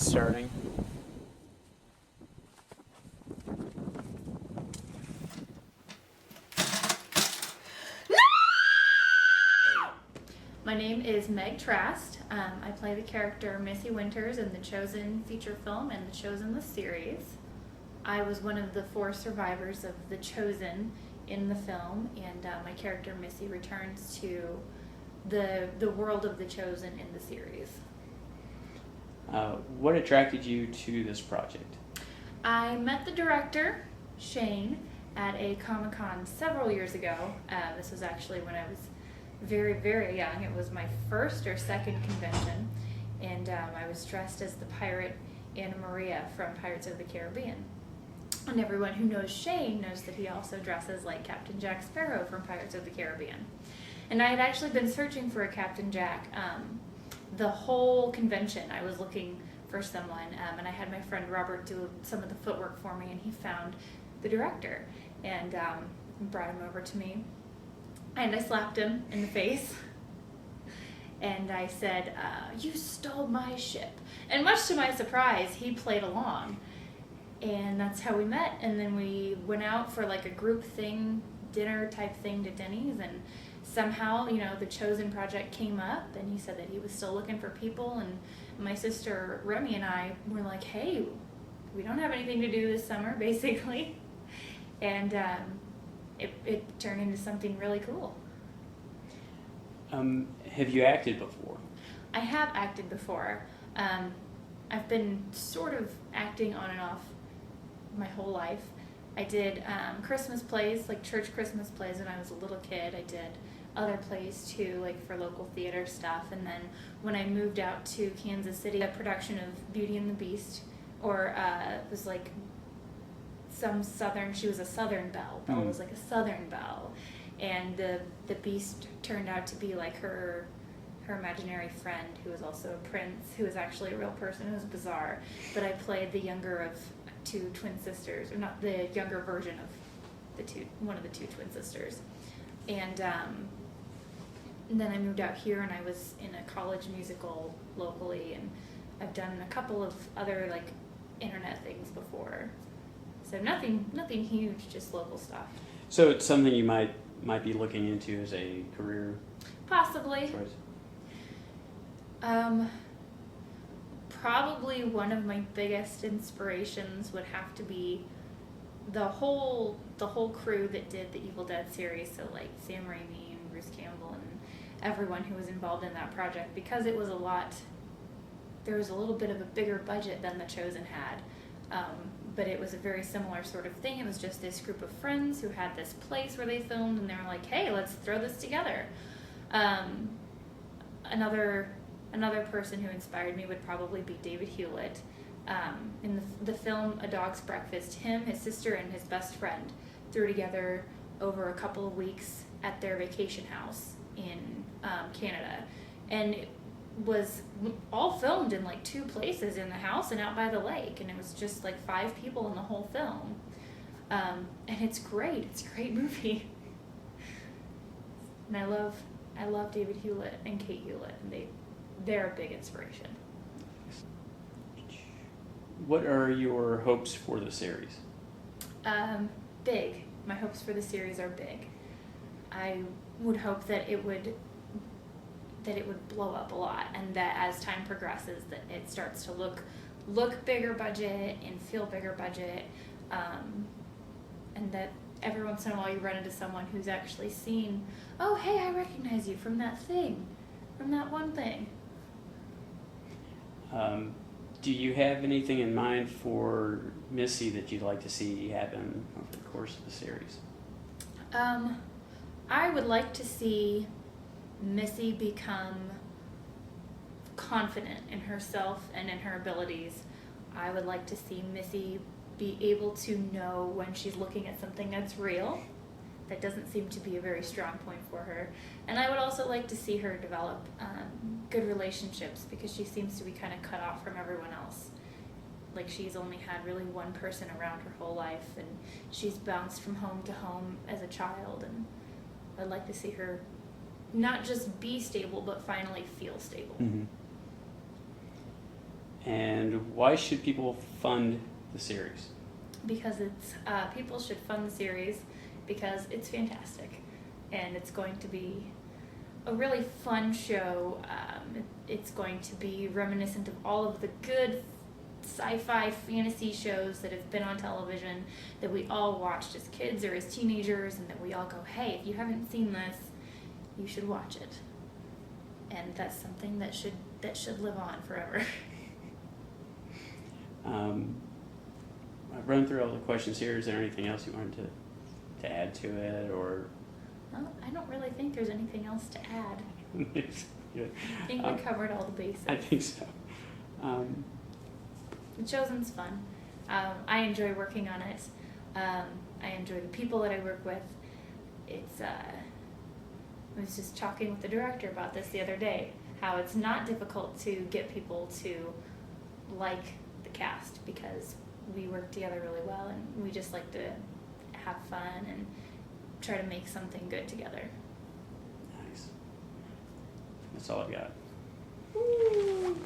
Starting. My name is Meg Trask. I play the character Missy Winters in the Chosen feature film and the Chosen the series. I was one of the 4 survivors of the Chosen in the film, and my character Missy returns to the world of the Chosen in the series. What attracted you to this project? I met the director, Shane, at a Comic-Con several years ago. This was actually when I was very, very young. It was my first or second convention, and I was dressed as the pirate Anna Maria from Pirates of the Caribbean. And everyone who knows Shane knows that he also dresses like Captain Jack Sparrow from Pirates of the Caribbean. And I had actually been searching for a Captain Jack the whole convention. I was looking for someone, and I had my friend Robert do some of the footwork for me, and he found the director and brought him over to me. And I slapped him in the face, and I said, "You stole my ship." And much to my surprise, he played along. And that's how we met. And then we went out for like a group thing, dinner type thing to Denny's. And somehow, the Chosen project came up, and he said that he was still looking for people. And my sister Remy and I were like, "Hey, we don't have anything to do this summer," basically. And it turned into something really cool. Have you acted before? I have acted before. I've been sort of acting on and off my whole life. I did Christmas plays, like church Christmas plays when I was a little kid. I did other plays too, like for local theater stuff. And then when I moved out to Kansas City, a production of Beauty and the Beast, or it was like she was a Southern belle. Belle was like a Southern belle. And the Beast turned out to be like her imaginary friend, who was also a prince, who was actually a real person. It was bizarre. But I played the younger of 2 twin sisters, or not the younger version of one of the 2 twin sisters. And then I moved out here, and I was in a college musical locally, and I've done a couple of other like internet things before. So nothing huge, just local stuff. So it's something you might be looking into as a career Possibly. choice? Probably one of my biggest inspirations would have to be the whole crew that did the Evil Dead series. So like Sam Raimi and Bruce Campbell and everyone who was involved in that project, because it was there was a little bit of a bigger budget than The Chosen had. But it was a very similar sort of thing. It was just this group of friends who had this place where they filmed, and they were like, "Hey, let's throw this together." Another person who inspired me would probably be David Hewlett. In the film A Dog's Breakfast, him, his sister, and his best friend threw together over a couple of weeks at their vacation house in Canada. And it was all filmed in like 2 places, in the house and out by the lake. And it was just like 5 people in the whole film. And it's great. It's a great movie. And I love David Hewlett and Kate Hewlett, and they're a big inspiration. What are your hopes for the series? Big. My hopes for the series are big. I would hope that it would blow up a lot, and that as time progresses, that it starts to look bigger budget and feel bigger budget, and that every once in a while you run into someone who's actually seen, "Oh, hey, I recognize you from that thing, from that one thing." Do you have anything in mind for Missy that you'd like to see happen over the course of the series? I would like to see Missy become confident in herself and in her abilities. I would like to see Missy be able to know when she's looking at something that's real. That doesn't seem to be a very strong point for her. And I would also like to see her develop good relationships, because she seems to be kind of cut off from everyone else. Like, she's only had really one person around her whole life, and she's bounced from home to home as a child, and I'd like to see her not just be stable, but finally feel stable. Mm-hmm. And why should people fund the series? Because it's people should fund the series because it's fantastic, and it's going to be a really fun show. It's going to be reminiscent of all of the good sci-fi fantasy shows that have been on television that we all watched as kids or as teenagers, and that we all go, hey, if you haven't seen this, you should watch it. And that's something that should live on forever. I've run through all the questions here. Is there anything else you wanted to add to it, or? Well, I don't really think there's anything else to add. Yeah. I think we covered all the basics. I think so. The Chosen's fun. I enjoy working on it. I enjoy the people that I work with. I was just talking with the director about this the other day, how it's not difficult to get people to like the cast because we work together really well, and we just like to have fun and try to make something good together. Nice. That's all I got. Woo.